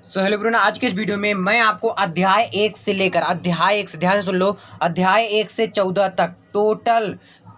So hello ब्रुना, आज के इस वीडियो में मैं आपको अध्याय 1 से लेकर अध्याय 1 से, ध्यान से सुन लो, अध्याय 1 से 14 तक टोटल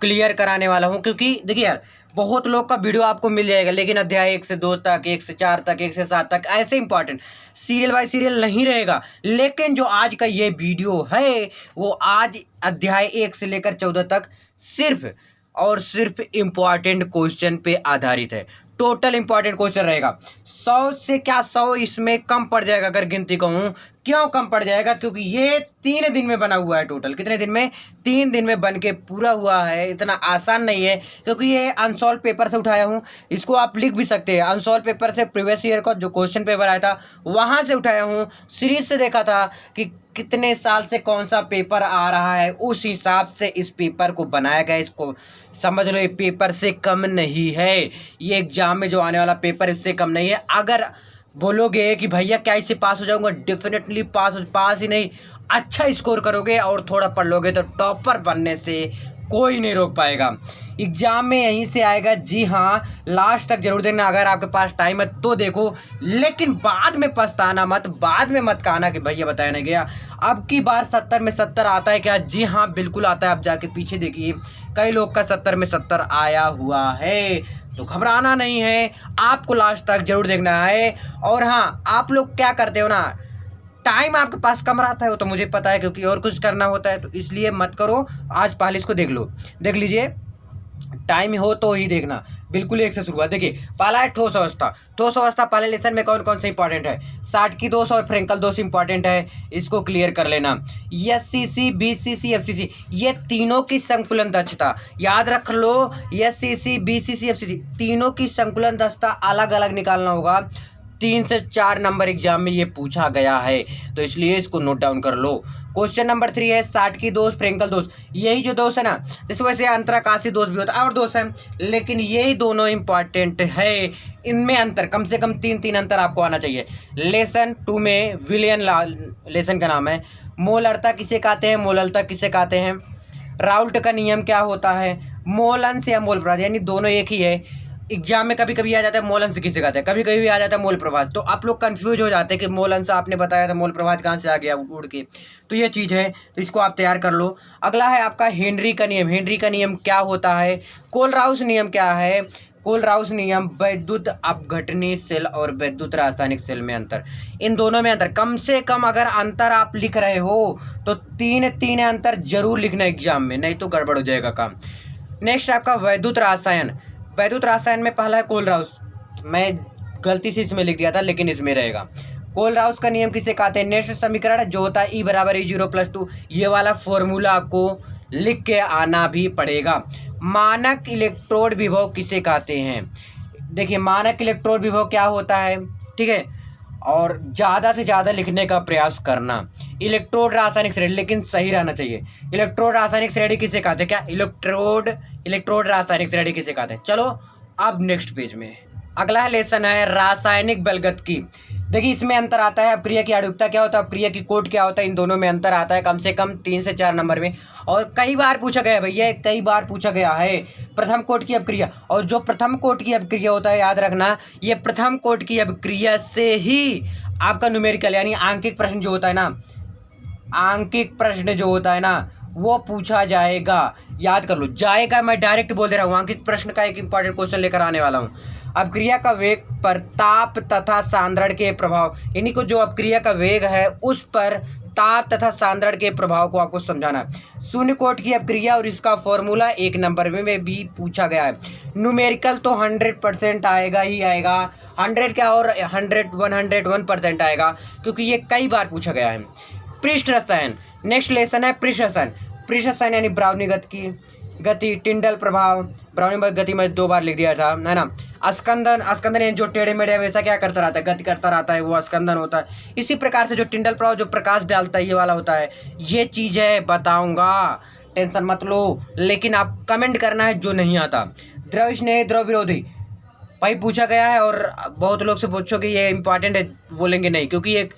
क्लियर कराने वाला हूं। क्योंकि देखिए यार, बहुत लोग का वीडियो आपको मिल जाएगा, लेकिन अध्याय 1 से 2 तक, 1 से 4 तक, 1 से 7 तक ऐसे इंपॉर्टेंट सीरियल बाय सीरियल नहीं रहेगा। लेकिन जो आज का ये वीडियो है वो आज अध्याय 1 से लेकर 14 तक सिर्फ और सिर्फ इंपॉर्टेंट क्वेश्चन पे आधारित है। टोटल इंपॉर्टेंट क्वेश्चन रहेगा। 100 से क्या 100 इसमें कम पड़ जाएगा अगर गिनती कहूँ। क्यों कम पड़ जाएगा? क्योंकि ये 3 दिन में बना हुआ है। टोटल कितने दिन में? 3 दिन में बन के पूरा हुआ है। इतना आसान नहीं है, क्योंकि ये अनसॉल्व पेपर से उठाया हूँ। इसको आप लिख भी सकते हैं। अनसॉल्व पेपर से प्रीवियस ईयर का जो क्वेश्चन पेपर आया था वहाँ से उठाया हूँ। सीरीज से देखा था कि कितने साल से कौन सा पेपर आ रहा है, उस हिसाब से इस पेपर को बनाया गया। इसको समझ लो, ये पेपर से कम नहीं है। ये एग्जाम में जो आने वाला पेपर इससे कम नहीं है। अगर बोलोगे कि भैया क्या इससे पास हो जाऊंगा, डेफिनेटली पास ही नहीं, अच्छा स्कोर करोगे और थोड़ा पढ़ लोगे तो टॉपर बनने से कोई नहीं रोक पाएगा। एग्जाम में यहीं से आएगा। जी हाँ, लास्ट तक जरूर देखना। अगर आपके पास टाइम है तो देखो, लेकिन बाद में पछताना मत। बाद में मत कहना कि भैया बताया नहीं गया। अब की बार 70 में 70 आता है क्या? जी हाँ, बिल्कुल आता है। आप जाके पीछे देखिए, कई लोग का 70 में 70 आया हुआ है। तो घबराना नहीं है, आपको लास्ट तक जरूर देखना है। और हाँ, आप लोग क्या करते हो ना, टाइम आपके पास कम रहता है, वो तो मुझे पता है, क्योंकि और कुछ करना होता है। तो इसलिए मत करो। आज पहले इसको देख लो, देख लीजिए। टाइम हो तो ही देखना। बिल्कुल एक से शुरुआत। देखिए, पहला है ठोस अवस्था। ठोस अवस्था पहले लेसन में कौन कौन से इंपॉर्टेंट है? साटकी दोष और फ्रेंकल दोष इंपॉर्टेंट है, इसको क्लियर कर लेना। एससीसी, बीसीसी, एफसीसी, ये तीनों की संकुलन दक्षता याद रख लो। एससीसी, बीसीसी, एफसीसी तीनों की संकुलन दक्षता अलग अलग निकालना होगा। 3 से 4 नंबर एग्जाम में ये पूछा गया है, तो इसलिए इसको नोट डाउन कर लो। क्वेश्चन नंबर 3 है साटकी दोष, फ्रेंकल दोष। यही जो दोष है ना, इस वजह से अंतराकाशी दोष भी होता है और दोष है, लेकिन यही दोनों इंपॉर्टेंट है। इनमें अंतर कम से कम 3 अंतर आपको आना चाहिए। लेसन 2 में विलियन लेसन का नाम है। मोलरता किसे कहते हैं, मोललता किसे कहते हैं? राउल्ट का नियम क्या होता है? मोल अंश या मोल प्रभाज, यानी दोनों एक ही है। एग्जाम में कभी कभी आ जाता है मोल अंश किसे कहते हैं, कभी कभी भी आ जाता है मोल प्रभाज। तो आप लोग कंफ्यूज हो जाते हैं कि मोल अंश आपने बताया था, मोल प्रभाज कहाँ से आ गया उड़ के। तो ये चीज़ है, तो इसको आप तैयार कर लो। अगला है आपका हेनरी का नियम। हेनरी का नियम क्या होता है? कोलराउस नियम क्या है? कोलराउस नियम वैद्युत अपघटनी सेल और वैद्युत रासायनिक सेल में अंतर। इन दोनों में अंतर कम से कम अगर अंतर आप लिख रहे हो तो 3 अंतर जरूर लिखना एग्जाम में, नहीं तो गड़बड़ हो जाएगा काम। नेक्स्ट आपका वैद्युत रसायन। वैद्युत रसायन में पहला है कोलराउस। मैं गलती से इसमें लिख दिया था, लेकिन इसमें रहेगा। कोलराउस का नियम किसे कहते हैं? नेक्स्ट समीकरण जो होता है E = E0 + 2, ये वाला फॉर्मूला आपको लिख के आना भी पड़ेगा। मानक इलेक्ट्रोड विभव किसे कहते हैं? देखिए, मानक इलेक्ट्रोड विभव क्या होता है, ठीक है, और ज़्यादा से ज़्यादा लिखने का प्रयास करना। इलेक्ट्रोड रासायनिक श्रेणी, लेकिन सही रहना चाहिए। इलेक्ट्रोड रासायनिक श्रेणी किसे कहते हैं? क्या इलेक्ट्रोड रासायनिक श्रेणी किसे कहते हैं? चलो अब नेक्स्ट पेज में अगला लेसन है रासायनिक बलगतकी। देखिए, इसमें अंतर आता है। अपक्रिया की अड़ुकता क्या होता है, अपक्रिया की कोट क्या होता है, इन दोनों में अंतर आता है कम से कम 3 से 4 नंबर में। और कई बार पूछा गया है भैया, कई बार पूछा गया है प्रथम कोट की अपक्रिया। और जो प्रथम कोट की अपक्रिया होता है, याद रखना, ये प्रथम कोट की अपक्रिया से ही आपका न्यूमेरिकल यानी आंकिक प्रश्न जो होता है ना, आंकिक प्रश्न जो होता है ना, वो पूछा जाएगा। याद कर लो, जाएगा, मैं डायरेक्ट बोल दे रहा हूँ। आंकिक प्रश्न का एक इंपॉर्टेंट क्वेश्चन लेकर आने वाला हूँ। अपक्रिया का वेग पर ताप तथा सांद्रण के प्रभाव, यानी को जो अपक्रिया का वेग है उस पर ताप तथा सांद्रण के प्रभाव को आपको समझाना है। शून्य कोट की अपक्रिया और इसका फॉर्मूला 1 नंबर में भी पूछा गया है। न्यूमेरिकल तो 100% आएगा ही आएगा। 100 क्या और 101% आएगा, क्योंकि ये कई बार पूछा गया है। पृष्ठ रसायन, नेक्स्ट लेसन है पृष्ठ रसायन। पृष्ठ रसायन यानी ब्राउनी गति, टिंडल प्रभाव। ब्राउनी गति में 2 बार लिख दिया था, है ना। अस्कंदन यानी जो टेढ़े मेढ़े हमेशा क्या करता रहता है, गति करता रहता है, वो अस्कंदन होता है। इसी प्रकार से जो टिंडल प्रभाव जो प्रकाश डालता है, ये वाला होता है। ये चीज़ें बताऊंगा, टेंशन मत लो, लेकिन आप कमेंट करना है जो नहीं आता। द्रव स्नेही, द्रव विरोधी भाई पूछा गया है, और बहुत लोग से पूछो कि ये इंपॉर्टेंट है, बोलेंगे नहीं, क्योंकि ये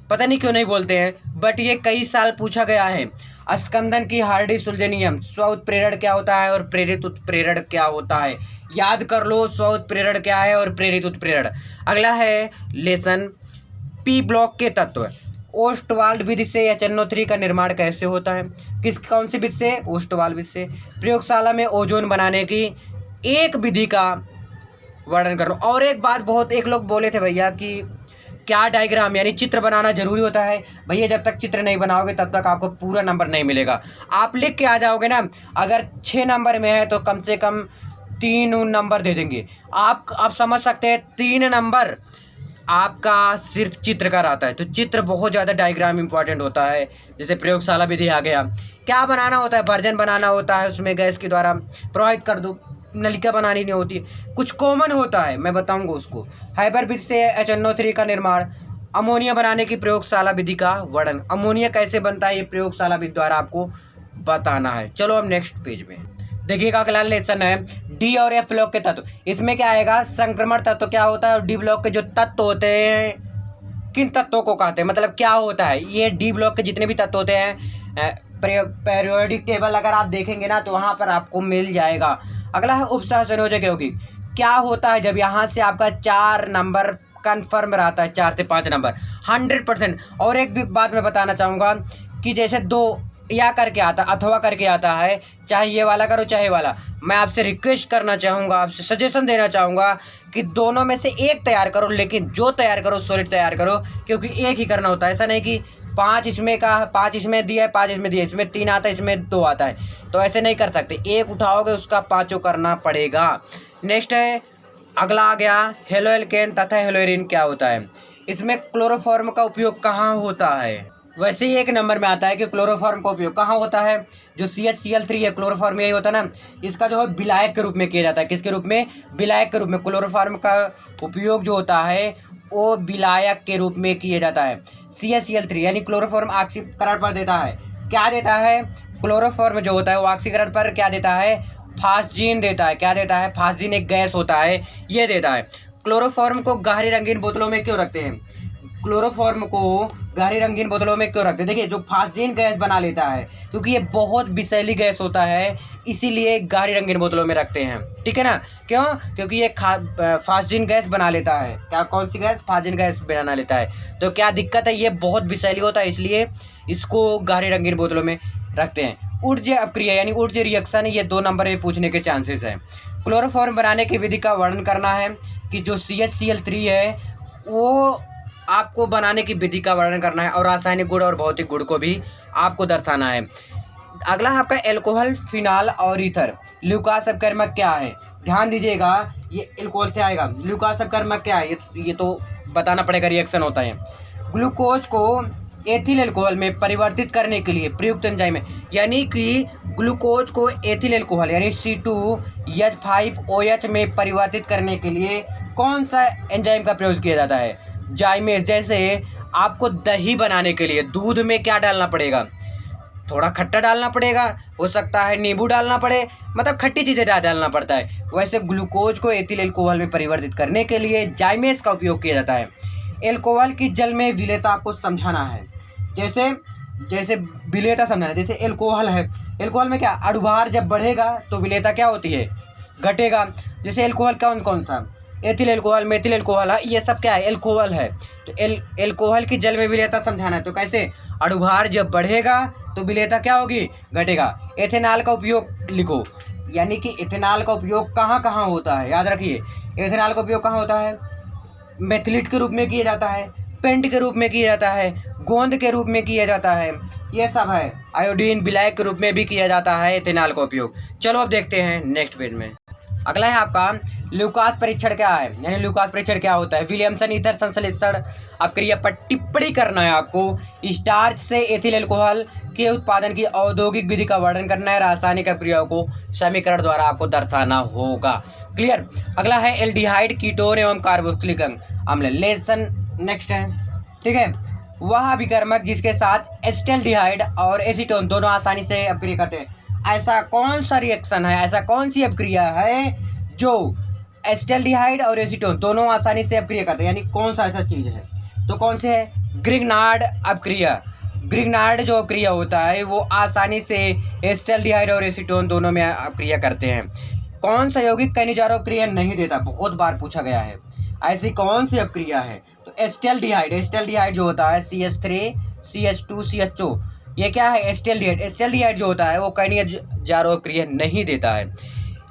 पता नहीं क्यों नहीं बोलते हैं, बट ये कई साल पूछा गया है। अस्कंदन की हार्डी सुलझे नियम, स्व उत्प्रेरण क्या होता है और प्रेरित उत्प्रेरण क्या होता है, याद कर लो। स्व उत्प्रेरण क्या है और प्रेरित उत्प्रेरण। अगला है लेसन पी ब्लॉक के तत्व ओस्टवाल्ड विधि से HNO3 का निर्माण कैसे होता है? कौन सी विधि से? ओस्टवाल्ड विधि से। प्रयोगशाला में ओजोन बनाने की एक विधि का वर्णन करो। और एक बात, बहुत एक लोग बोले थे भैया कि क्या डायग्राम यानी चित्र बनाना जरूरी होता है? भैया जब तक चित्र नहीं बनाओगे तब तक आपको पूरा नंबर नहीं मिलेगा। आप लिख के आ जाओगे ना, अगर 6 नंबर में है तो कम से कम 3 नंबर दे देंगे। आप समझ सकते हैं 3 नंबर आपका सिर्फ चित्र का रहता है। तो चित्र बहुत ज़्यादा, डायग्राम इंपॉर्टेंट होता है। जैसे प्रयोगशाला विधि आ गया, क्या बनाना होता है? वर्जन बनाना होता है, उसमें गैस के द्वारा प्रवाहित कर दो, नलिका बनानी नहीं होती। कुछ कॉमन होता है, मैं बताऊंगा उसको। हाइपर विधि से HNO3 का निर्माण। अमोनिया बनाने की प्रयोगशाला विधि का वर्णन। अमोनिया कैसे बनता है ये प्रयोगशाला विधि द्वारा आपको बताना है। चलो अब नेक्स्ट पेज में देखिएगा, अगला लेसन है डी और एफ ब्लॉक के तत्व। इसमें क्या आएगा? संक्रमण तत्व क्या होता है और डी ब्लॉक के जो तत्व होते हैं किन तत्वों को कहते हैं, मतलब क्या होता है? ये डी ब्लॉक के जितने भी तत्व होते हैं, पीरियोडिक टेबल अगर आप देखेंगे ना तो वहाँ पर आपको मिल जाएगा। अगला है उपसह संयोजक यौगिक। क्या होता है जब यहाँ से आपका 4 नंबर कन्फर्म रहता है, 4 से 5 नंबर 100%। और एक भी बात मैं बताना चाहूँगा कि जैसे 2 या करके आता, अथवा करके आता है, चाहे ये वाला करो चाहे ये वाला, मैं आपसे रिक्वेस्ट करना चाहूँगा, आपसे सजेशन देना चाहूँगा कि दोनों में से एक तैयार करो, लेकिन जो तैयार करो सॉलिड तैयार करो, क्योंकि एक ही करना होता है। ऐसा नहीं कि 5 इसमें का 5 इसमें दिया है, 5 इसमें दिया, इसमें 3 आता है, इसमें 2 आता है, तो ऐसे नहीं कर सकते। एक उठाओगे उसका 5 करना पड़ेगा। नेक्स्ट है, अगला आ गया हेलो एल्केन तथा हेलोइरिन। क्या होता है? इसमें क्लोरोफॉर्म का उपयोग कहाँ होता है? वैसे ही एक नंबर में आता है कि क्लोरोफॉर्म का उपयोग कहाँ होता है? जो CHCl3 है, क्लोरोफॉर्म यही होता है ना, इसका जो है विलायक के रूप में किया जाता है। किसके रूप में? विलायक के रूप में। क्लोरोफॉर्म का उपयोग जो होता है वो विलायक के रूप में किया जाता है। CHCl3 यानी क्लोरोफॉर्म ऑक्सीकरण पर देता है। क्या देता है? क्लोरोफॉर्म जो होता है वो ऑक्सीकरण पर क्या देता है? फास्जीन देता है। क्या देता है? फास्जीन एक गैस होता है, ये देता है। क्लोरोफॉर्म को गहरी रंगीन बोतलों में क्यों रखते हैं? क्लोरोफॉर्म को गहरी रंगीन बोतलों में क्यों रखते हैं? देखिए, जो फास्जीन गैस बना लेता है, क्योंकि ये बहुत विषैली गैस होता है, इसीलिए गहरी रंगीन बोतलों में रखते हैं। ठीक है ना? क्यों? क्योंकि ये फास्जीन गैस बना लेता है। क्या, कौन सी गैस? फास्जीन गैस बना लेता है। तो क्या दिक्कत है? ये बहुत विषैली होता है, इसलिए इसको गहरी रंगीन बोतलों में रखते हैं। ऊर्जा अपक्रिया यानी ऊर्जा रिएक्शन, ये 2 नंबर में पूछने के चांसेस है। क्लोरोफॉर्म बनाने की विधि का वर्णन करना है कि जो CHCl3 है वो आपको बनाने की विधि का वर्णन करना है, और रासायनिक गुण और भौतिक गुण को भी आपको दर्शाना है। अगला है आपका एल्कोहल, फिनाल और ईथर। ल्यूकास अपकर्मक क्या है? ध्यान दीजिएगा, ये एल्कोहल से आएगा। ल्यूकास अपकर्मक क्या है? ये तो बताना पड़ेगा, रिएक्शन होता है। ग्लूकोज को एथिल अल्कोहल में परिवर्तित करने के लिए प्रयुक्त एंजाइम है। यानी कि ग्लूकोज को एथिल अल्कोहल यानी C2H5OH में परिवर्तित करने के लिए कौन सा एंजाइम का प्रयोग किया जाता है? जाइमेज। जैसे आपको दही बनाने के लिए दूध में क्या डालना पड़ेगा? थोड़ा खट्टा डालना पड़ेगा, हो सकता है नींबू डालना पड़े, मतलब खट्टी चीज़ें डालना पड़ता है। वैसे ग्लूकोज को एथिल अल्कोहल में परिवर्तित करने के लिए जाइमेज का उपयोग किया जाता है। एल्कोहल की जल में विलेयता आपको समझाना है। जैसे विलेयता समझाना है। जैसे एल्कोहल है, एल्कोहल में क्या अणुभार जब बढ़ेगा तो विलेयता क्या होती है? घटेगा। जैसे एल्कोहल कौन सा? एथिल अल्कोहल, मेथिल अल्कोहल, ये सब क्या है? एल्कोहल है। तो एल्कोहल की जल में विलेयता समझाना है। तो कैसे? अणुभार जब बढ़ेगा तो विलेयता क्या होगी? घटेगा। एथेनॉल का उपयोग लिखो, यानी कि एथेनॉल का उपयोग कहाँ कहाँ होता है? याद रखिए, एथेनॉल का उपयोग कहाँ होता है? मेथिलेट के रूप में किया जाता है, पेंट के रूप में किया जाता है, गोंद के रूप में किया जाता है, ये सब है। आयोडीन, विलायक के रूप में भी किया जाता है एथेनॉल का उपयोग। चलो अब देखते हैं नेक्स्ट पेज में। अगला है आपका ल्यूकास परीक्षण क्या है, यानी ल्यूकास परीक्षण क्या होता है? विलियमसन ईथर संश्लेषण अपक्रिया पर टिप्पणी करना है आपको। स्टार्च से एथिल अल्कोहल के उत्पादन की औद्योगिक विधि का वर्णन करना है। रासायनिक अपक्रियाओं को समीकरण द्वारा आपको दर्शाना होगा। क्लियर? अगला है एल्डिहाइड, कीटोन एवं कार्बोक्सिलिक अम्ल। लेसन नेक्स्ट है। ठीक है, वह अभिकर्मक जिसके साथ एसिटाल्डिहाइड और एसीटोन दोनों आसानी से अपक्रिया करते हैं। ऐसा कौन सा रिएक्शन है, ऐसा कौन सी अपक्रिया है जो एसिटाल्डिहाइड और एसीटोन दोनों आसानी से अपक्रिया करते हैं? यानी कौन सा ऐसा चीज़ है? तो कौन से है? ग्रिग्नार्ड अपक्रिया। ग्रिग्नार्ड जो अपक्रिया होता है वो आसानी से एसिटाल्डिहाइड और एसीटोन दोनों में अपक्रिया करते हैं। कौन सा यौगिक कई हजारों अपक्रिया नहीं देता? बहुत बार पूछा गया है। ऐसी कौन सी अपक्रिया है? तो एस्टेल्डिहाइड जो होता है CH3CH2CHO, ये क्या है एस्टेल्डिहाइड जो होता है वो कहीं जारो क्रिया नहीं देता है।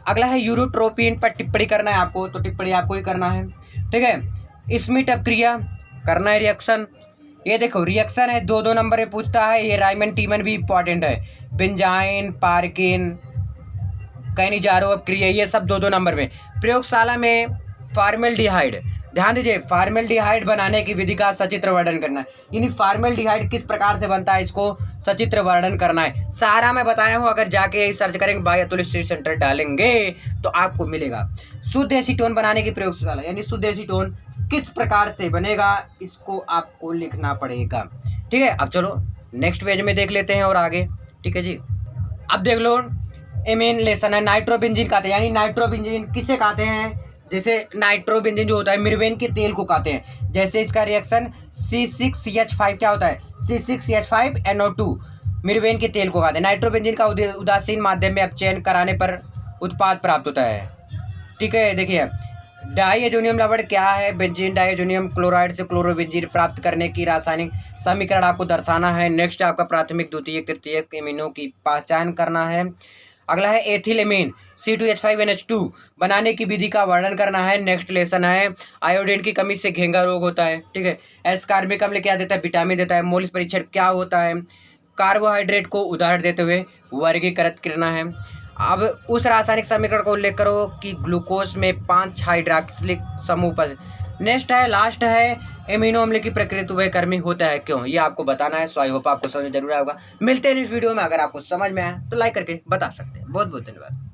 अगला है यूरोट्रोपिन पर टिप्पणी करना है आपको, तो टिप्पणी आपको ही करना है, ठीक है। स्मिट अपक्रिया करना है, रिएक्शन, ये देखो रिएक्शन है 2 नंबर में पूछता है, ये राइमन टीमन भी इंपॉर्टेंट है, बेंजाइन पार्किन कहीं जारो अपक्रिया, ये सब 2 नंबर में। प्रयोगशाला में फॉर्मेल्डिहाइड, ध्यान दीजिए फॉर्मेल्डिहाइड बनाने की विधि का सचित्र वर्णन करना है, यानी फॉर्मेल्डिहाइड किस प्रकार से बनता है इसको सचित्र वर्णन करना है। सारा मैं बताया हूँ, अगर जाके यही सर्च करेंगे भाई अतुल स्टडी सेंटर डालेंगे तो आपको मिलेगा। शुद्ध एसीटोन बनाने की प्रयोगशाला, यानी शुद्ध एसीटोन किस प्रकार से बनेगा इसको आपको लिखना पड़ेगा, ठीक है। अब चलो नेक्स्ट पेज में देख लेते हैं और आगे, ठीक है जी। अब देख लो एमीन लेसन है, नाइट्रोबेंजीन कहते हैं, यानी नाइट्रोबेंजीन किसे कहते हैं, जैसे नाइट्रोबेंजीन जो होता है मिर्वेन के तेल को कहते हैं। जैसे इसका रिएक्शन C6CH5 क्या होता है C6CH5NO2 मिर्वेन के तेल को कहते हैं। नाइट्रोबेंजीन का उदासीन माध्यम में अपचयन कराने पर उत्पाद प्राप्त होता है, ठीक है। देखिए डाईएजोनियम लवण क्या है, बेंजीन डाईएजोनियम क्लोराइड से क्लोरोबेंजीन प्राप्त करने की रासायनिक समीकरण आपको दर्शाना है। नेक्स्ट आपका प्राथमिक द्वितीयक तृतीयक एमिनो की पहचान करना है। अगला है एथिलेमीन C2H5NH2 बनाने की विधि का वर्णन करना है। नेक्स्ट लेसन है आयोडीन की कमी से घेंगा रोग होता है, ठीक है। एस्कार्बिक अम्ल क्या देता है, विटामिन देता है। मोलिस परीक्षण क्या होता है, कार्बोहाइड्रेट को उदाहरण देते हुए वर्गीकृत करना है। अब उस रासायनिक समीकरण को उल्लेख करो कि ग्लूकोज में 5 हाइड्रोक्सिलिक समूह पर। नेक्स्ट है लास्ट है एमिनो अम्ल की प्रकृति वह कर्मी होता है क्यों, ये आपको बताना है। सो आई होप आपको समझ जरूर आएगा। मिलते हैं इस वीडियो में, अगर आपको समझ में आया तो लाइक करके बता सकते हैं। बहुत बहुत धन्यवाद।